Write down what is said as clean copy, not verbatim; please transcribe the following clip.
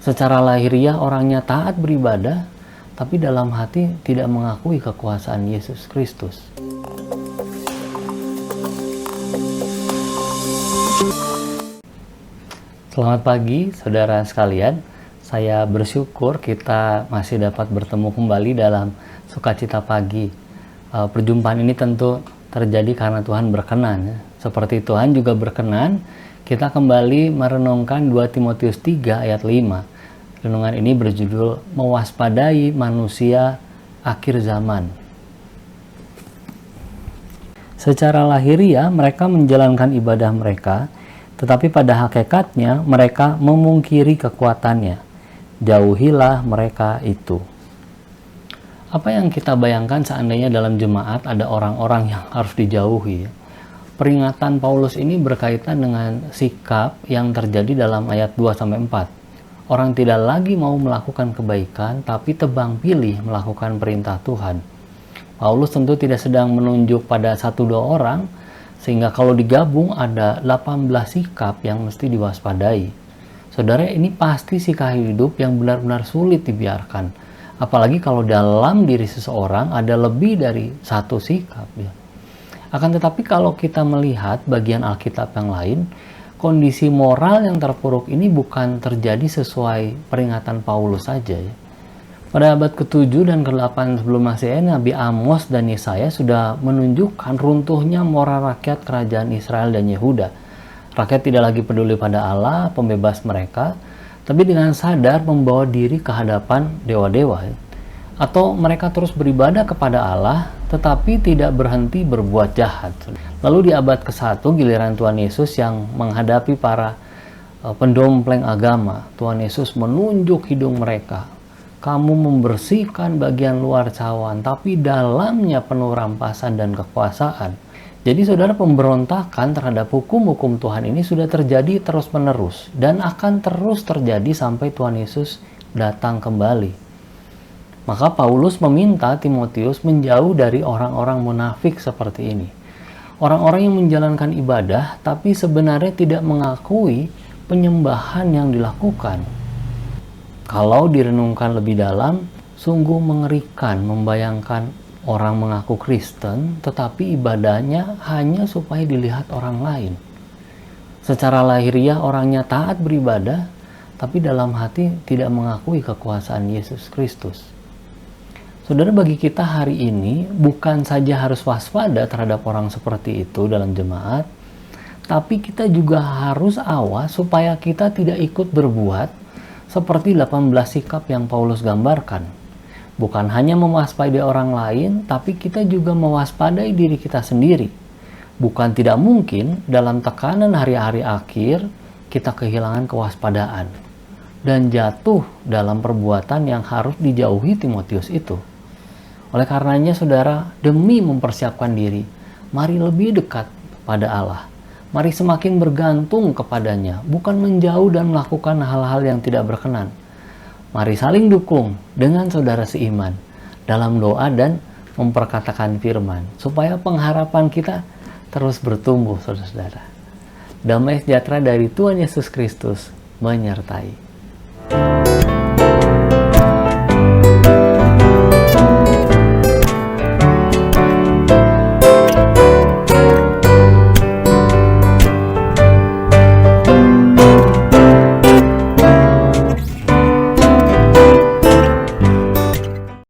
Secara lahiriah orangnya taat beribadah, tapi dalam hati tidak mengakui kekuasaan Yesus Kristus. Selamat pagi saudara sekalian, saya bersyukur kita masih dapat bertemu kembali dalam Sukacita Pagi. Perjumpaan ini tentu terjadi karena Tuhan berkenan. Seperti Tuhan juga berkenan, kita kembali merenungkan 2 Timotius 3 ayat 5. Renungan ini berjudul Mewaspadai Manusia Akhir Zaman. Secara lahiriah mereka menjalankan ibadah mereka, tetapi pada hakikatnya mereka memungkiri kekuatannya. Jauhilah mereka itu. Apa yang kita bayangkan seandainya dalam jemaat ada orang-orang yang harus dijauhi? Peringatan Paulus ini berkaitan dengan sikap yang terjadi dalam ayat 2-4. Orang tidak lagi mau melakukan kebaikan, tapi tebang pilih melakukan perintah Tuhan. Paulus tentu tidak sedang menunjuk pada 1-2 orang, sehingga kalau digabung ada 18 sikap yang mesti diwaspadai. Saudara, ini pasti sikap hidup yang benar-benar sulit dibiarkan. Apalagi kalau dalam diri seseorang ada lebih dari satu sikap. Ya. Akan tetapi kalau kita melihat bagian Alkitab yang lain, kondisi moral yang terpuruk ini bukan terjadi sesuai peringatan Paulus saja. Ya. Pada abad ke-7 dan ke-8 sebelum Masehi, Nabi Amos dan Yesaya sudah menunjukkan runtuhnya moral rakyat kerajaan Israel dan Yehuda. Rakyat tidak lagi peduli pada Allah, pembebas mereka, tapi dengan sadar membawa diri ke hadapan dewa-dewa. Atau mereka terus beribadah kepada Allah, tetapi tidak berhenti berbuat jahat. Lalu di abad ke-1, giliran Tuhan Yesus yang menghadapi para pendompleng agama, Tuhan Yesus menunjuk hidung mereka. Kamu membersihkan bagian luar cawan, tapi dalamnya penuh rampasan dan kekuasaan. Jadi saudara, pemberontakan terhadap hukum-hukum Tuhan ini sudah terjadi terus-menerus dan akan terus terjadi sampai Tuhan Yesus datang kembali. Maka Paulus meminta Timotius menjauh dari orang-orang munafik seperti ini. Orang-orang yang menjalankan ibadah tapi sebenarnya tidak mengakui penyembahan yang dilakukan. Kalau direnungkan lebih dalam, sungguh mengerikan membayangkan orang mengaku Kristen, tetapi ibadahnya hanya supaya dilihat orang lain. Secara lahiriah orangnya taat beribadah, tapi dalam hati tidak mengakui kekuasaan Yesus Kristus. Saudara, bagi kita hari ini bukan saja harus waspada terhadap orang seperti itu dalam jemaat, tapi kita juga harus awas supaya kita tidak ikut berbuat seperti 18 sikap yang Paulus gambarkan. Bukan hanya mewaspadai orang lain, tapi kita juga mewaspadai diri kita sendiri. Bukan tidak mungkin dalam tekanan hari-hari akhir kita kehilangan kewaspadaan dan jatuh dalam perbuatan yang harus dijauhi Timotius itu. Oleh karenanya saudara, demi mempersiapkan diri, mari lebih dekat pada Allah. Mari semakin bergantung kepadanya, bukan menjauh dan melakukan hal-hal yang tidak berkenan. Mari saling dukung dengan saudara seiman dalam doa dan memperkatakan firman, supaya pengharapan kita terus bertumbuh, saudara-saudara. Damai sejahtera dari Tuhan Yesus Kristus menyertai.